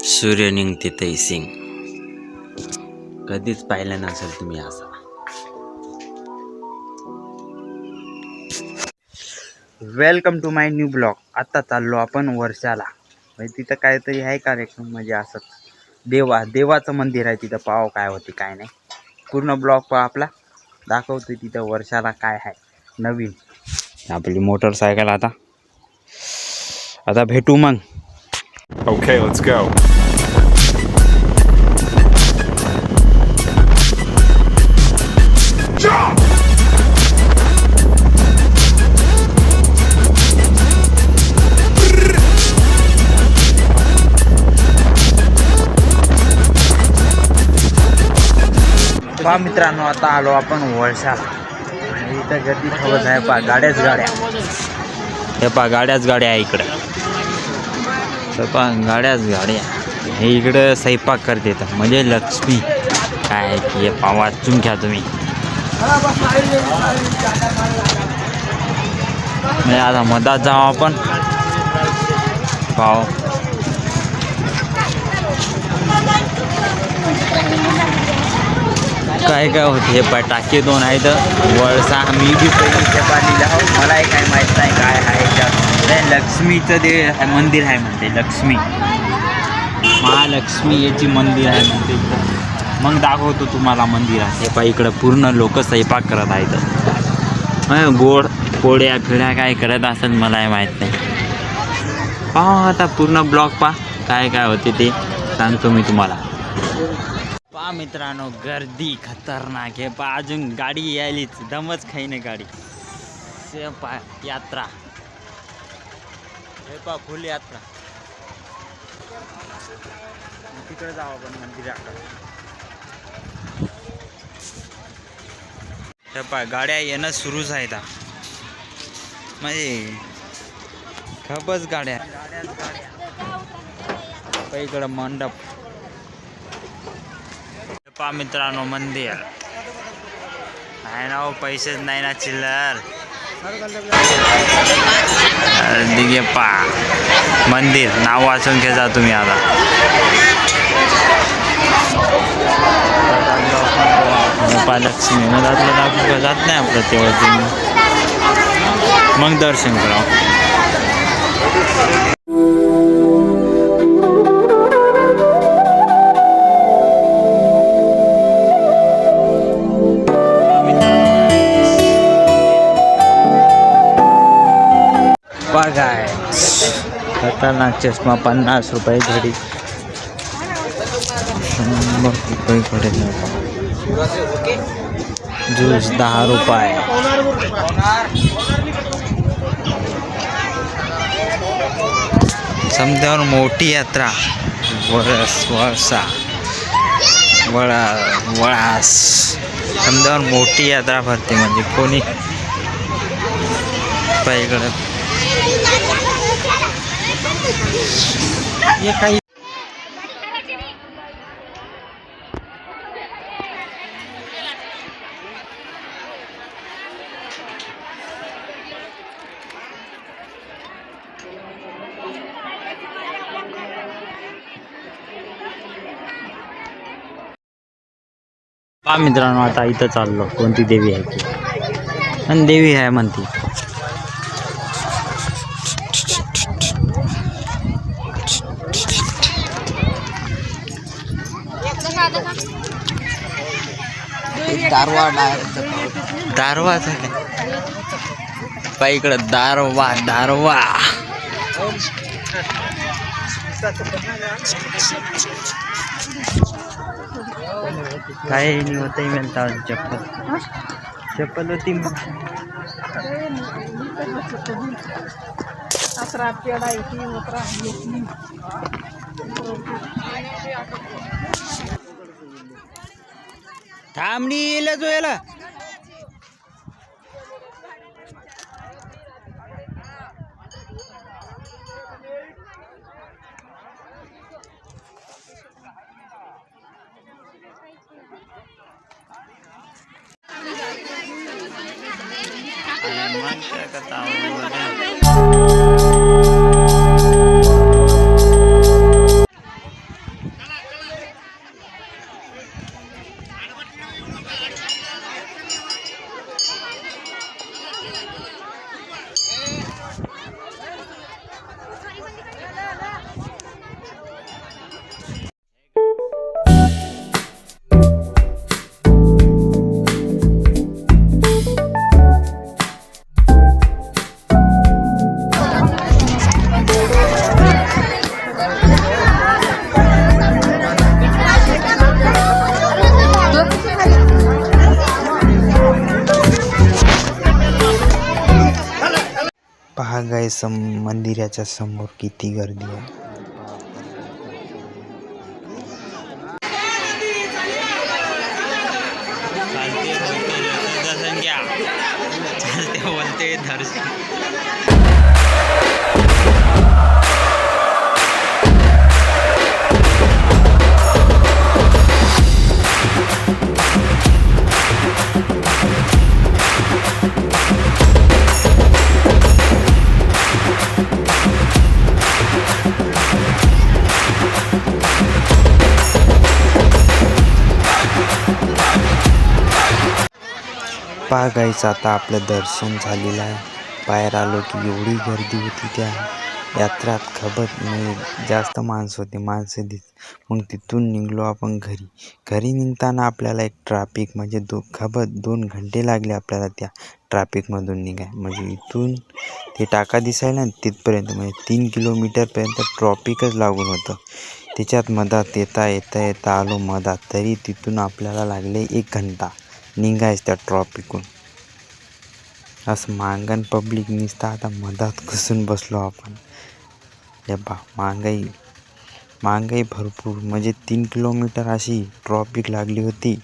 सूर्य निघते तैसिंग कधीच पाहिलं नसेल तुम्ही असा. Welcome to my new blog. आता चाललो आपण वर्षाला. म्हणजे तिथं काहीतरी आहे कार्यक्रम, म्हणजे असंच देवाचं मंदिर आहे तिथं. पाव काय होते काय नाही, पूर्ण ब्लॉग पहा आपला. दाखवतो तिथं वर्षाला काय आहे नवीन. आपली मोटरसायकल आता भेटू मग. Okay, let's go. पहा मित्रांनो, आता आलो आपण वळशाला. आणि इथं गर्दी खवत आहे. पहा गाड्याच गाड्या. हे पहा गाड्याच गाड्या आहे इकडं. तर पहा गाड्याच गाड्या. हे इकडं स्वयंपाक करते तर म्हणजे लक्ष्मी काय की पहा वाचून घ्या तुम्ही. नाही आता मधात जाऊ आपण. पाव काय काय होते हे पहा. टाके दोन आहेत. वळसा मी बी पहिलीच्या पाणीला हो. मलाही काय माहीत नाही काय आहे त्यात. लक्ष्मीचं मंदिर आहे म्हणते. लक्ष्मी महालक्ष्मी याची मंदिर आहे म्हणते इथं. मग दाखवतो तुम्हाला मंदिरात. हे पहा इकडं पूर्ण लोक स्वयंपाक करत आहेत. गोड पोळ्या फिड्या काय करत असेल मलाही माहीत नाही. पहा आता पूर्ण ब्लॉग पहा काय काय होते ते सांगतो मी तुम्हाला. पहा मित्रांनो, गर्दी खतरनाक आहे. पहा अजून गाडी यायलीच, दमच खाई नाही गाडी. से पहा यात्रा. हे पहा फुल यात्रा. तिकडे जाऊ आपण मंदिराकडे. हे पहा गाड्या येणं सुरूच आहेत. म्हणजे खपच गाड्या. इकडं मंडप. पहा मित्रांनो मंदिर आहे ना. पैसेच नाही ना चिल्लर. दिघे पहा मंदिर. नाव वाचून घ्या तुम्ही आता. लक्ष्मी मधातलं जात नाही आपलं तेव्हा. मग दर्शन करा. बघाय खतरनाक चष्मा 50 रुपये घडी. 100 रुपये कडे. ज्यूस 10 रुपये. समजावर मोठी यात्रा. वळसा वळास समजावर मोठी यात्रा भरते. म्हणजे कोणी इकडं हे काही पहा मित्रांनो, आता इथं चाललो. कोणती देवी आहे की आणि देवी आहे म्हणते. दारवाच आहे पहा इकडं. दारवा काय नाही होत. मिळता चप्पल होती. थांबणी येईल जो याला. मंदिराच्या समोर किती गर्दी आहे. चालते बोलते दर्शन. पहा गाईस, आता आपलं दर्शन झालेलं आहे. बाहेर आलो की एवढी गर्दी होती त्या यात्रात. खबत म्हणजे जास्त माणसं मग तिथून निघलो आपण घरी निघताना आपल्याला एक ट्रॅफिक म्हणजे 2 घंटे लागले आपल्याला त्या ट्रॅफिकमधून निघाय. म्हणजे इथून ते टाका दिसायला ना तिथपर्यंत म्हणजे 3 किलोमीटरपर्यंत ट्रॉफिकच लागून होतं. त्याच्यात मधात येता आलो मधात, तरी तिथून आपल्याला लागले 1 घंटा निघायच त्या ट्रॉफिकून. असं मांगण पब्लिक निसता आता मधात घुसून बसलो आपण. महागाई भरपूर म्हणजे 3 किलोमीटर अशी ट्रॉफिक लागली होती.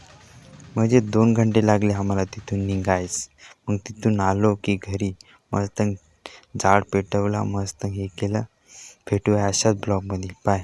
म्हणजे 2 घंटे लागले आम्हाला तिथून निघायच. मग तिथून आलो की घरी मस्त झाड पेटवला, मस्त हे केलं. भेटूया अशाच ब्लॉगमध्ये. बाय.